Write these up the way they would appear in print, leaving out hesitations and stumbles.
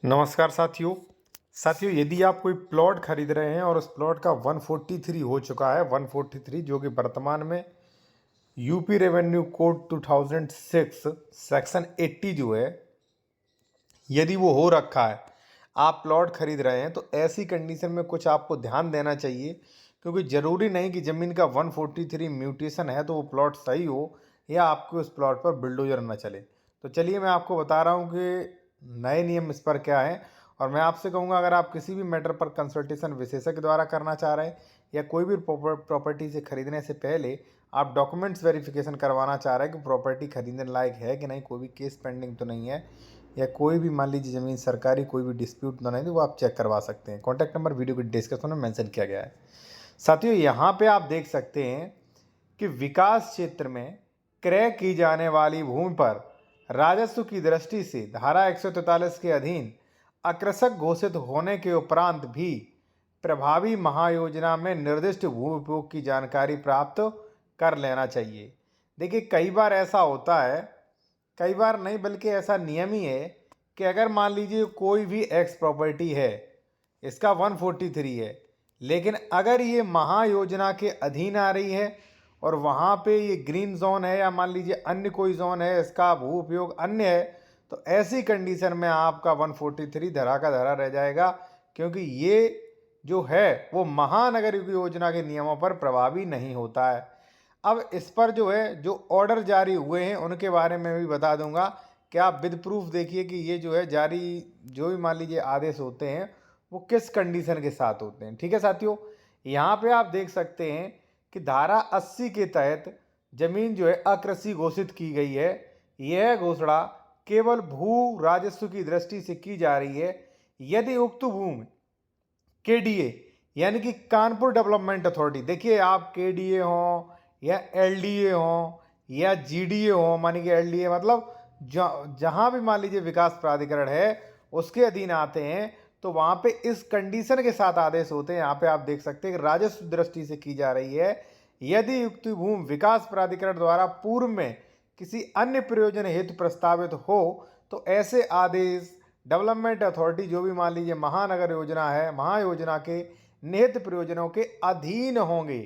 नमस्कार साथियों यदि आप कोई प्लॉट खरीद रहे हैं और उस प्लॉट का 143 हो चुका है, 143 जो कि वर्तमान में यूपी रेवेन्यू कोड 2006 सेक्शन 80 जो है, यदि वो हो रखा है, आप प्लॉट खरीद रहे हैं, तो ऐसी कंडीशन में कुछ आपको ध्यान देना चाहिए, क्योंकि ज़रूरी नहीं कि ज़मीन का 143 म्यूटेशन है तो वो प्लॉट सही हो या आपके उस प्लॉट पर बिल्डोजर न चले। तो चलिए मैं आपको बता रहा हूँ कि नए नियम इस पर क्या है, और मैं आपसे कहूँगा अगर आप किसी भी मैटर पर कंसल्टेशन विशेषज्ञ द्वारा करना चाह रहे हैं या कोई भी प्रॉपर्टी से खरीदने से पहले आप डॉक्यूमेंट्स वेरिफिकेशन करवाना चाह रहे हैं कि प्रॉपर्टी खरीदने लायक है कि नहीं, कोई भी केस पेंडिंग तो नहीं है, या कोई भी मान लीजिए ज़मीन सरकारी कोई भी डिस्प्यूट तो नहीं, तो वो आप चेक करवा सकते हैं। कॉन्टैक्ट नंबर वीडियो के डिस्क्रिप्शन में मेंशन किया गया है। साथियों यहाँ पे आप देख सकते हैं कि विकास क्षेत्र में क्रय की जाने वाली भूमि पर राजस्व की दृष्टि से धारा 143 के अधीन आकर्षक घोषित होने के उपरांत भी प्रभावी महायोजना में निर्दिष्ट भू उपयोग की जानकारी प्राप्त कर लेना चाहिए। देखिए कई बार ऐसा होता है, कई बार नहीं बल्कि ऐसा नियम ही है कि अगर मान लीजिए कोई भी एक्स प्रॉपर्टी है, इसका 143 है, लेकिन अगर ये महायोजना के अधीन आ रही है और वहाँ पे ये ग्रीन जोन है या मान लीजिए अन्य कोई जोन है, इसका भू उपयोग अन्य है, तो ऐसी कंडीशन में आपका 143 धरा का धरा रह जाएगा, क्योंकि ये जो है वो महानगर योजना के नियमों पर प्रभावी नहीं होता है। अब इस पर जो है जो ऑर्डर जारी हुए हैं उनके बारे में भी बता दूंगा कि आप विद प्रूफ देखिए कि ये जो है जारी जो भी मान लीजिए आदेश होते हैं वो किस कंडीशन के साथ होते हैं। ठीक है साथियों, यहाँ पे आप देख सकते हैं कि धारा 80 के तहत जमीन जो है अकृषि घोषित की गई है। यह घोषणा केवल भू राजस्व की दृष्टि से की जा रही है यदि उक्त भूमि केडीए यानी कि कानपुर डेवलपमेंट अथॉरिटी, देखिए आप केडीए हो या एलडीए हो या जीडीए हो, मानी कि एलडीए मतलब जहां भी मान लीजिए विकास प्राधिकरण है उसके अधीन आते हैं, तो वहां पे इस कंडीशन के साथ आदेश होते हैं। यहाँ पे आप देख सकते हैं कि राजस्व दृष्टि से की जा रही है यदि उक्त भूमि विकास प्राधिकरण द्वारा पूर्व में किसी अन्य प्रयोजन हेतु प्रस्तावित हो, तो ऐसे आदेश डेवलपमेंट अथॉरिटी जो भी मान लीजिए महानगर योजना है, महायोजना के निहित प्रयोजनों के अधीन होंगे।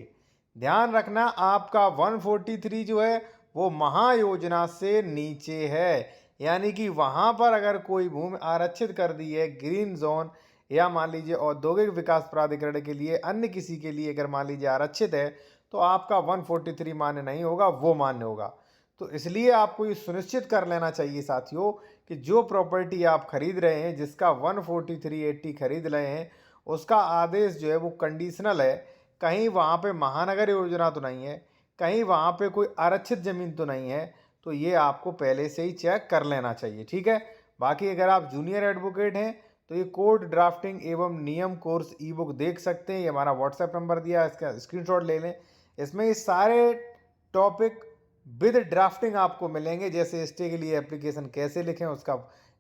ध्यान रखना आपका 143 जो है वो महायोजना से नीचे है, यानी कि वहां पर अगर कोई भूमि आरक्षित कर दी है ग्रीन जोन या मान लीजिए औद्योगिक विकास प्राधिकरण के लिए अन्य किसी के लिए अगर मान लीजिए आरक्षित है, तो आपका 143 मान्य नहीं होगा, वो मान्य होगा। तो इसलिए आपको ये सुनिश्चित कर लेना चाहिए साथियों कि जो प्रॉपर्टी आप खरीद रहे हैं जिसका 14380 खरीद रहे हैं उसका आदेश जो है वो कंडीशनल है, कहीं वहाँ पे महानगर योजना तो नहीं है, कहीं वहाँ पे कोई आरक्षित ज़मीन तो नहीं है, तो ये आपको पहले से ही चेक कर लेना चाहिए। ठीक है, बाकी अगर आप जूनियर एडवोकेट हैं तो ये कोर्ट ड्राफ्टिंग एवं नियम कोर्स ई बुक देख सकते हैं। ये हमारा व्हाट्सएप नंबर दिया है, इसका स्क्रीनशॉट ले लें। इसमें ये सारे टॉपिक विद ड्राफ्टिंग आपको मिलेंगे, जैसे स्टे के लिए एप्लीकेशन कैसे लिखें, उसका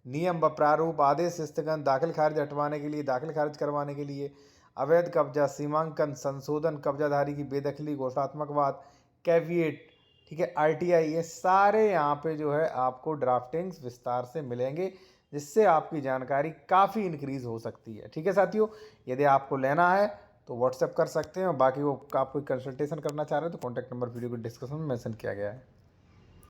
नियम व प्रारूप, आदेश स्थगन, दाखिल खारिज हटवाने के लिए, दाखिल खारिज करवाने के लिए, अवैध कब्जा, सीमांकन, संशोधन, कब्जाधारी की बेदखली, घोषणात्मक बात, कैविएट, ठीक है, आरटीआई, ये सारे यहाँ पे जो है आपको ड्राफ्टिंग्स विस्तार से मिलेंगे, जिससे आपकी जानकारी काफ़ी इंक्रीज हो सकती है। ठीक है साथियों, यदि आपको लेना है तो व्हाट्सएप कर सकते हैं, और बाकी वो आप कोई कंसल्टेशन करना चाह रहे हैं तो कॉन्टैक्ट नंबर वीडियो के डिस्क्रिप्शन में मेंशन किया गया है।